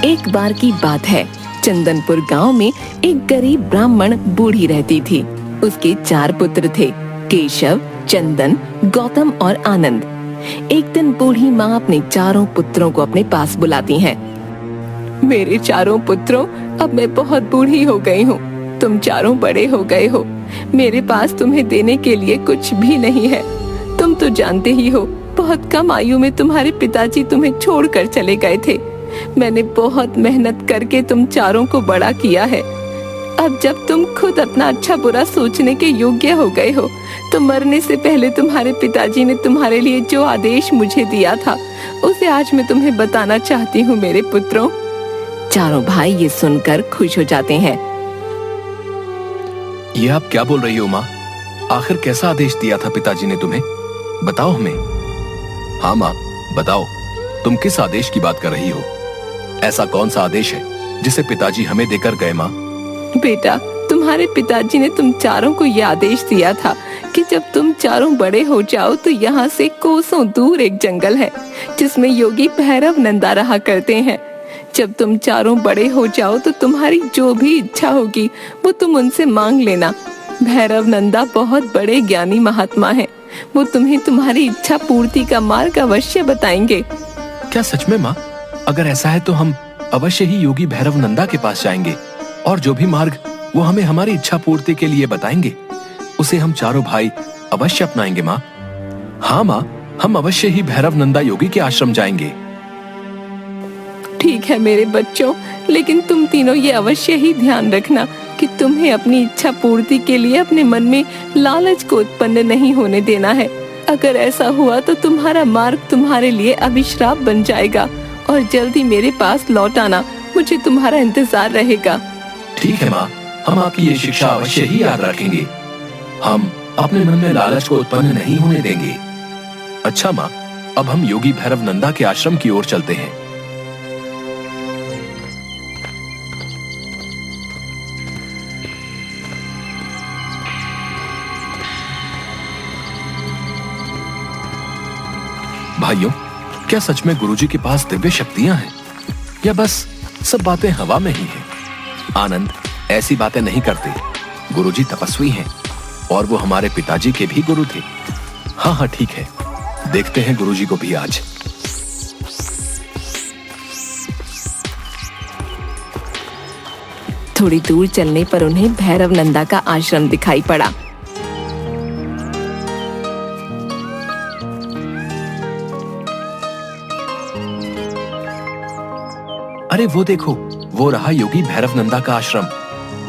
एक बार की बात है, चंदनपुर गांव में एक गरीब ब्राह्मण बूढ़ी रहती थी। उसके 4 पुत्र थे, केशव, चंदन, गौतम और आनंद। एक दिन बूढ़ी माँ अपने 4 पुत्रों को अपने पास बुलाती है। मेरे 4 पुत्रों, अब मैं बहुत बूढ़ी हो गई हूँ। तुम 4 बड़े हो गए हो। मेरे पास तुम्हें देने के लिए कुछ भी नहीं है। तुम तो जानते ही हो, बहुत कम आयु में तुम्हारे पिताजी तुम्हें छोड़कर चले गए थे। मैंने बहुत मेहनत करके तुम 4 को बड़ा किया है। अब जब तुम खुद अपना अच्छा बुरा सोचने के योग्य हो गए हो, तो मरने से पहले तुम्हारे पिताजी ने तुम्हारे लिए जो आदेश मुझे दिया था, उसे आज मैं तुम्हें बताना चाहती हूँ मेरे पुत्रों। 4 भाई ये सुनकर खुश हो जाते हैं। ये आप क्या बोल रही हो माँ? आखिर कैसा आदेश दिया था पिताजी ने तुम्हें? बताओ हमें। हाँ माँ, बताओ, तुम किस आदेश की बात कर रही हो? ऐसा कौन सा आदेश है जिसे पिताजी हमें देकर गए माँ? बेटा, तुम्हारे पिताजी ने तुम 4 को यह आदेश दिया था कि जब तुम 4 बड़े हो जाओ तो यहाँ से कोसों दूर एक जंगल है जिसमें योगी भैरव नंदा रहा करते हैं। जब तुम 4 बड़े हो जाओ तो तुम्हारी जो भी इच्छा होगी वो तुम उनसे मांग लेना। भैरव नंदा बहुत बड़े ज्ञानी महात्मा हैं। वो तुम्हें तुम्हारी इच्छा पूर्ति का मार्ग अवश्य बताएंगे। क्या सच में माँ? अगर ऐसा है तो हम अवश्य ही योगी भैरव नंदा के पास जाएंगे और जो भी मार्ग वो हमें हमारी इच्छा पूर्ति के लिए बताएंगे, उसे हम 4 भाई अवश्य अपनाएंगे माँ। हाँ माँ, हम अवश्य ही भैरव नंदा योगी के आश्रम जाएंगे। ठीक है मेरे बच्चों, लेकिन तुम तीनों ये अवश्य ही ध्यान रखना कि तुम्हें अपनी इच्छा पूर्ति के लिए अपने मन में लालच को उत्पन्न नहीं होने देना है। अगर ऐसा हुआ तो तुम्हारा मार्ग तुम्हारे लिए अभिश्राप बन जाएगा। और जल्दी मेरे पास लौट आना, मुझे तुम्हारा इंतजार रहेगा। ठीक है माँ, हम आपकी ये शिक्षा अवश्य ही याद रखेंगे। हम अपने मन में लालच को उत्पन्न नहीं होने देंगे। अच्छा माँ, अब हम योगी भैरव नंदा के आश्रम की ओर चलते हैं। भाइयों, क्या सच में गुरुजी के पास दिव्य शक्तियां हैं या बस सब बातें हवा में ही हैं? आनंद, ऐसी बातें नहीं करते। गुरुजी तपस्वी हैं और वो हमारे पिताजी के भी गुरु थे। हाँ हाँ ठीक है, देखते हैं गुरुजी को भी आज। थोड़ी दूर चलने पर उन्हें भैरव नंदा का आश्रम दिखाई पड़ा। अरे वो देखो, वो रहा योगी भैरव नंदा का आश्रम।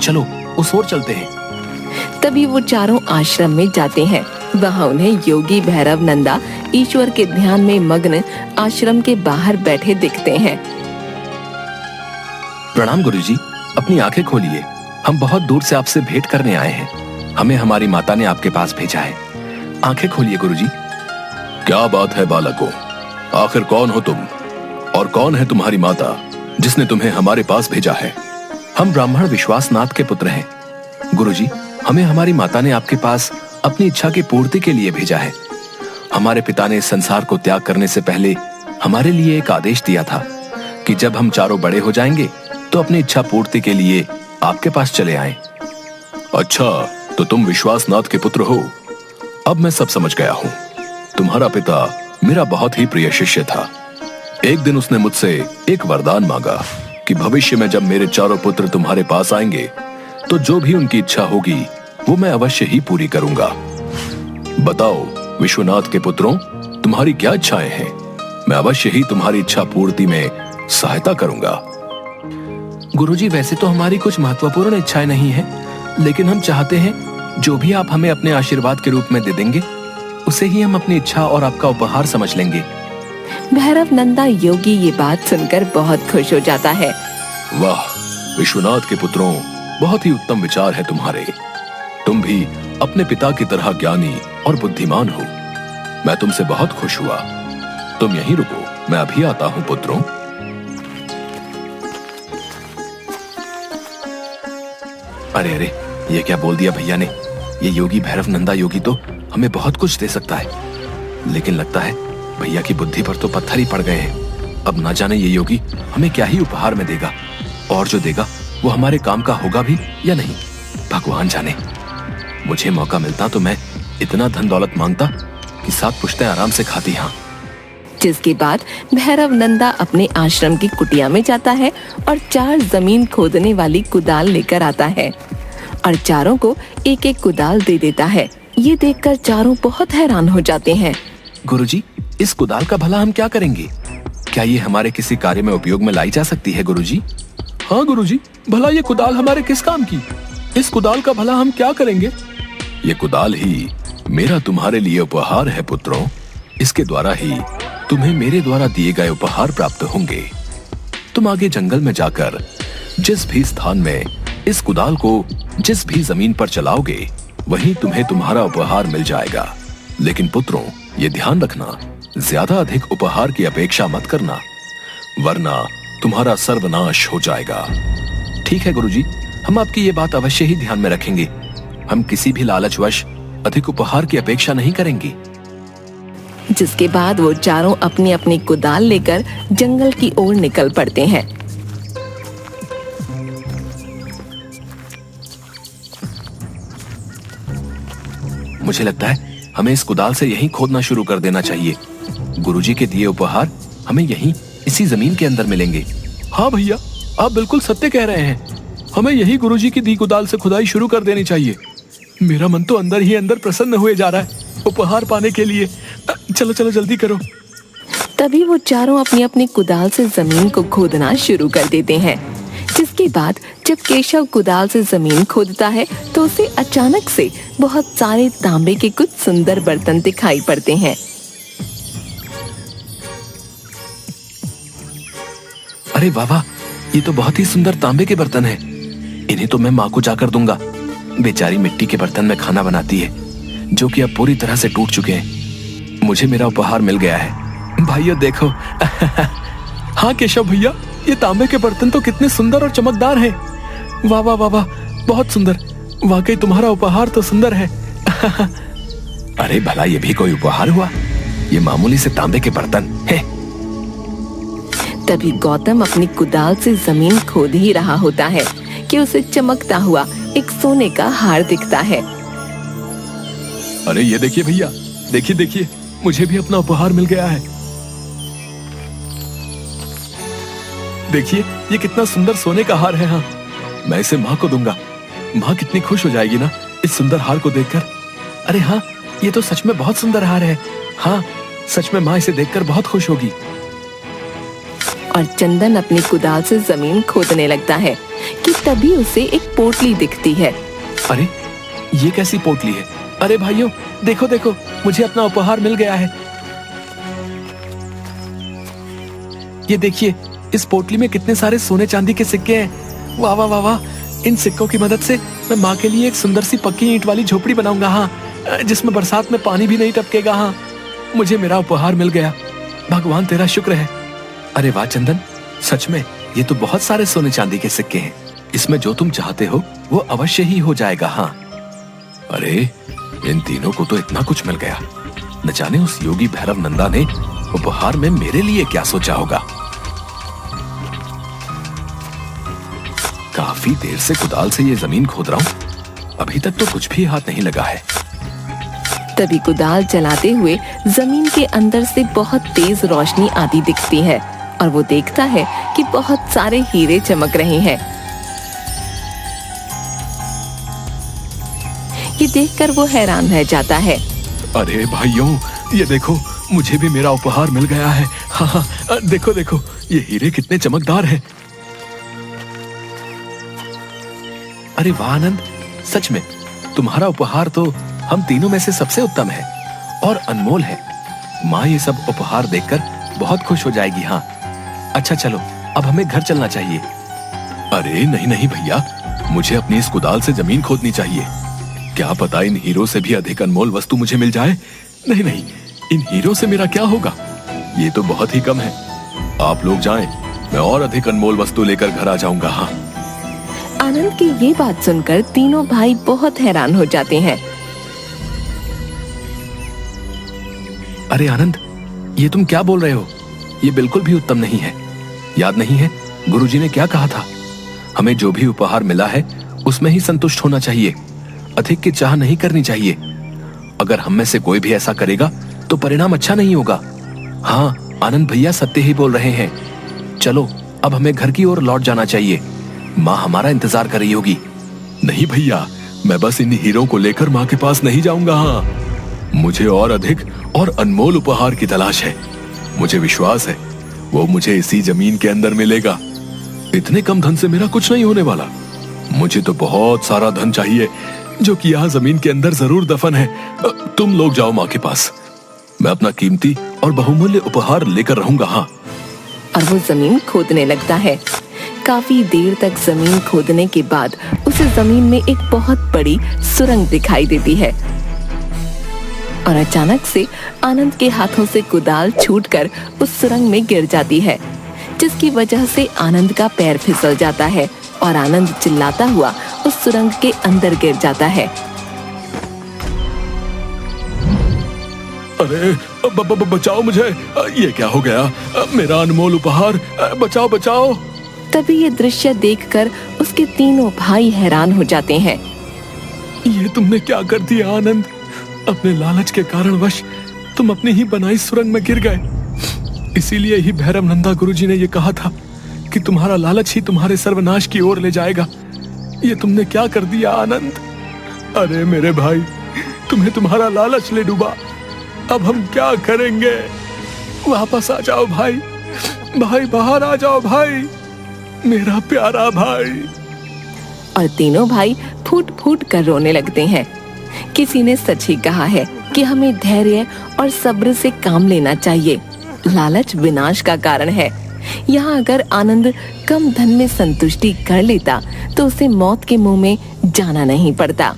चलो उस ओर चलते हैं। तभी वो 4 आश्रम में जाते हैं। वहाँ उन्हें योगी भैरव नंदा ईश्वर के ध्यान में मग्न आश्रम के बाहर बैठे दिखते हैं। प्रणाम गुरुजी, अपनी आंखें खोलिए। हम बहुत दूर से आपसे भेंट करने आए हैं। हमें हमारी माता ने आपके पास भेजा है। आंखें खोलिए गुरुजी। क्या बात है बालकों, आखिर कौन हो तुम और कौन है तुम्हारी माता जिसने तुम्हें हमारे पास भेजा है? हम ब्राह्मण विश्वासनाथ के पुत्र हैं। गुरुजी, हमें हमारी माता ने आपके पास अपनी इच्छा की पूर्ति के लिए भेजा है। हमारे पिता ने संसार को त्याग करने से पहले हमारे लिए एक आदेश दिया था कि जब हम 4 बड़े हो जाएंगे तो अपनी इच्छा पूर्ति के लिए आपके पास चले आएं। अच्छा, तो तुम विश्वासनाथ के पुत्र हो। अब मैं सब समझ गया हूँ। तुम्हारा पिता मेरा बहुत ही प्रिय शिष्य था। एक दिन उसने मुझसे एक वरदान मांगा कि भविष्य में जब मेरे 4 पुत्र तुम्हारे पास आएंगे तो जो भी उनकी इच्छा होगी वो मैं अवश्य ही पूरी करूंगा। बताओ विश्वनाथ के पुत्रों, तुम्हारी क्या इच्छाएं हैं? मैं अवश्य ही तुम्हारी इच्छा पूर्ति में सहायता करूंगा। गुरुजी, वैसे तो हमारी कुछ महत्वपूर्ण इच्छाएं नहीं है, लेकिन हम चाहते हैं जो भी आप हमें अपने आशीर्वाद के रूप में दे देंगे उसे ही हम अपनी इच्छा और आपका उपहार समझ लेंगे। भैरव नंदा योगी ये बात सुनकर बहुत खुश हो जाता है। वाह विश्वनाथ के पुत्रों, बहुत ही उत्तम विचार है तुम्हारे। तुम भी अपने पिता की तरह ज्ञानी और बुद्धिमान हो। मैं तुमसे बहुत खुश हुआ। तुम यहीं रुको, मैं अभी आता हूँ पुत्रों। अरे अरे, ये क्या बोल दिया भैया ने? ये योगी भैरव नंदा योगी तो हमें बहुत कुछ दे सकता है, लेकिन लगता है भैया की बुद्धि पर तो पत्थर ही पड़ गए हैं। अब ना जाने ये योगी हमें क्या ही उपहार में देगा, और जो देगा वो हमारे काम का होगा भी या नहीं, भगवान जाने। मुझे मौका मिलता तो मैं इतना धन दौलत मांगता कि 7 पुश्तें आराम से खाती। हाँ। जिसके बाद भैरव नंदा अपने आश्रम की कुटिया में जाता है और 4 जमीन खोदने वाली कुदाल लेकर आता है और चारों को एक एक कुदाल दे देता है। ये देखकर चारों बहुत हैरान हो जाते हैं। गुरुजी, इस कुदाल का भला हम क्या करेंगे? क्या ये हमारे किसी कार्य में उपयोग में लाई जा सकती है गुरुजी? हाँ गुरुजी, भला ये कुदाल हमारे किस काम की? इस कुदाल का भला हम क्या करेंगे? ये कुदाल ही मेरा तुम्हारे लिए उपहार है पुत्रों। इसके द्वारा ही तुम्हें मेरे द्वारा दिए गए उपहार प्राप्त होंगे। तुम आगे जंगल में जाकर जिस भी स्थान में इस कुदाल को जिस भी जमीन पर चलाओगे वहीं तुम्हें तुम्हारा उपहार मिल जाएगा। लेकिन पुत्रों, ये ध्यान रखना, ज्यादा अधिक उपहार की अपेक्षा मत करना, वरना तुम्हारा सर्वनाश हो जाएगा। ठीक है गुरुजी, हम आपकी ये बात अवश्य ही ध्यान में रखेंगे। हम किसी भी लालचवश अधिक उपहार की अपेक्षा नहीं करेंगे। जिसके बाद वो चारों अपनी अपनी कुदाल लेकर जंगल की ओर निकल पड़ते हैं। मुझे लगता है हमें इस कुदाल से यहीं खोदना शुरू कर देना चाहिए। गुरुजी के दिए उपहार हमें यहीं इसी जमीन के अंदर मिलेंगे। हाँ भैया, आप बिल्कुल सत्य कह रहे हैं। हमें यही गुरुजी की दी कुदाल से खुदाई शुरू कर देनी चाहिए। मेरा मन तो अंदर ही अंदर प्रसन्न हुए जा रहा है उपहार पाने के लिए। चलो चलो जल्दी करो। तभी वो चारों अपनी अपनी कुदाल से जमीन को खोदना शुरू कर देते हैं। जिसके बाद जब केशव कुदाल से जमीन खोदता है तो उसे अचानक से बहुत सारे तांबे के कुछ सुंदर बर्तन दिखाई पड़ते हैं। अरे वाह वाह, ये तो बहुत ही सुंदर तांबे के बर्तन हैं। इन्हें तो मैं माँ को जाकर दूंगा। बेचारी मिट्टी के बर्तन में खाना बनाती है, जो कि अब पूरी तरह से टूट चुके हैं। मुझे मेरा उपहार मिल गया है। भाइयों देखो। हाँ केशव भैया, ये तांबे के बर्तन तो कितने सुंदर और चमकदार हैं। वाह वाह वाह वाह, बहुत सुंदर। वाकई तुम्हारा उपहार तो सुंदर है। अरे भला ये भी कोई उपहार हुआ? ये मामूली से तांबे के बर्तन है। तभी गौतम अपनी कुदाल से जमीन खोद ही रहा होता है कि उसे चमकता हुआ एक सोने का हार दिखता है। अरे ये देखिए भैया, देखिए देखिए, मुझे भी अपना उपहार मिल गया है। देखिए ये कितना सुंदर सोने का हार है। हाँ, मैं इसे माँ को दूंगा। माँ कितनी खुश हो जाएगी ना इस सुंदर हार को देखकर। अरे हाँ, ये तो सच में बहुत सुंदर हार है। हाँ, सच में माँ इसे देखकर बहुत खुश होगी। और चंदन अपनी कुदाल से जमीन खोदने लगता है कि तभी उसे एक पोटली दिखती है। अरे ये कैसी पोटली है? अरे भाइयों देखो देखो, मुझे अपना उपहार मिल गया है। ये देखिए, इस पोटली में कितने सारे सोने चांदी के सिक्के हैं। वाह वाह वाह वाह, इन सिक्कों की मदद से मैं माँ के लिए एक सुंदर सी पक्की ईंट वाली झोपड़ी बनाऊंगा। हाँ, जिसमें बरसात में पानी भी नहीं टपकेगा। हाँ, मुझे मेरा उपहार मिल गया। भगवान तेरा शुक्र है। अरे वाह चंदन, सच में ये तो बहुत सारे सोने चांदी के सिक्के हैं। इसमें जो तुम चाहते हो वो अवश्य ही हो जाएगा। हाँ, अरे इन तीनों को तो इतना कुछ मिल गया। न जाने उस योगी भैरव नंदा ने उपहार में मेरे लिए क्या सोचा होगा। काफी देर से कुदाल से ये जमीन खोद रहा हूँ, अभी तक तो कुछ भी हाथ नहीं लगा है। तभी कुदाल चलाते हुए जमीन के अंदर से बहुत तेज रोशनी आती दिखती है और वो देखता है कि बहुत सारे हीरे चमक रहे हैं। ये देखकर वो हैरान रह जाता है। अरे भाइयों, ये देखो, मुझे भी मेरा उपहार मिल गया है। हाँ हाँ, देखो देखो, ये हीरे कितने चमकदार हैं। अरे वाह आनंद, सच में तुम्हारा उपहार तो हम तीनों में से सबसे उत्तम है और अनमोल है। माँ ये सब उपहार देखकर बहुत खुश हो जाएगी। हाँ, अच्छा चलो, अब हमें घर चलना चाहिए। अरे नहीं नहीं भैया, मुझे अपनी इस कुदाल से जमीन खोदनी चाहिए। क्या पता इन हीरो से भी अधिक अनमोल वस्तु मुझे मिल जाए। नहीं नहीं, इन हीरो से मेरा क्या होगा, ये तो बहुत ही कम है। आप लोग जाएं, मैं और अधिक अनमोल वस्तु लेकर घर आ जाऊंगा। हाँ। आनंद की ये बात सुनकर तीनों भाई बहुत हैरान हो जाते हैं। अरे आनंद, ये तुम क्या बोल रहे हो? ये बिल्कुल भी उत्तम नहीं है। याद नहीं है गुरुजी ने क्या कहा था? हमें जो भी उपहार मिला है उसमें ही संतुष्ट होना चाहिए, अधिक की चाह नहीं करनी चाहिए। अगर हम में से कोई भी ऐसा करेगा तो परिणाम अच्छा नहीं होगा। हाँ, आनंद भैया सत्य ही बोल रहे हैं। चलो अब हमें घर की ओर लौट जाना चाहिए, माँ हमारा इंतजार कर रही होगी। नहीं भैया, मैं बस इन हीरों को लेकर माँ के पास नहीं जाऊंगा। हाँ, मुझे और अधिक और अनमोल उपहार की तलाश है। मुझे विश्वास है वो मुझे इसी जमीन के अंदर मिलेगा। इतने कम धन से मेरा कुछ नहीं होने वाला। मुझे तो बहुत सारा धन चाहिए जो कि यहाँ जमीन के अंदर जरूर दफन है। तुम लोग जाओ माँ के पास, मैं अपना कीमती और बहुमूल्य उपहार लेकर रहूंगा। हाँ। और वो जमीन खोदने लगता है। काफी देर तक जमीन खोदने के बाद उसे जमीन में एक बहुत बड़ी सुरंग दिखाई देती है और अचानक से आनंद के हाथों से कुदाल छूटकर उस सुरंग में गिर जाती है, जिसकी वजह से आनंद का पैर फिसल जाता है और आनंद चिल्लाता हुआ उस सुरंग के अंदर गिर जाता है। अरे बचाओ मुझे, ये क्या हो गया? मेरा अनमोल उपहार, बचाओ बचाओ। तभी ये दृश्य देखकर उसके तीनों भाई हैरान हो जाते हैं। ये तुमने क्या कर दिया आनंद? अपने लालच के कारणवश तुम अपनी ही बनाई सुरंग में गिर गए। इसीलिए ही भैरव नंदा गुरुजी ने ये कहा था कि तुम्हारा लालच ही तुम्हारे सर्वनाश की ओर ले जाएगा। ये तुमने क्या कर दिया आनंद? अरे मेरे भाई, तुम्हें तुम्हारा लालच ले डूबा। अब हम क्या करेंगे? वापस आ जाओ भाई, भाई बाहर आ जाओ भाई, मेरा प्यारा भाई। और तीनों भाई फूट फूट कर रोने लगते हैं। किसी ने सच ही कहा है कि हमें धैर्य और सब्र से काम लेना चाहिए। लालच विनाश का कारण है। यहाँ अगर आनंद कम धन में संतुष्टि कर लेता तो उसे मौत के मुंह में जाना नहीं पड़ता।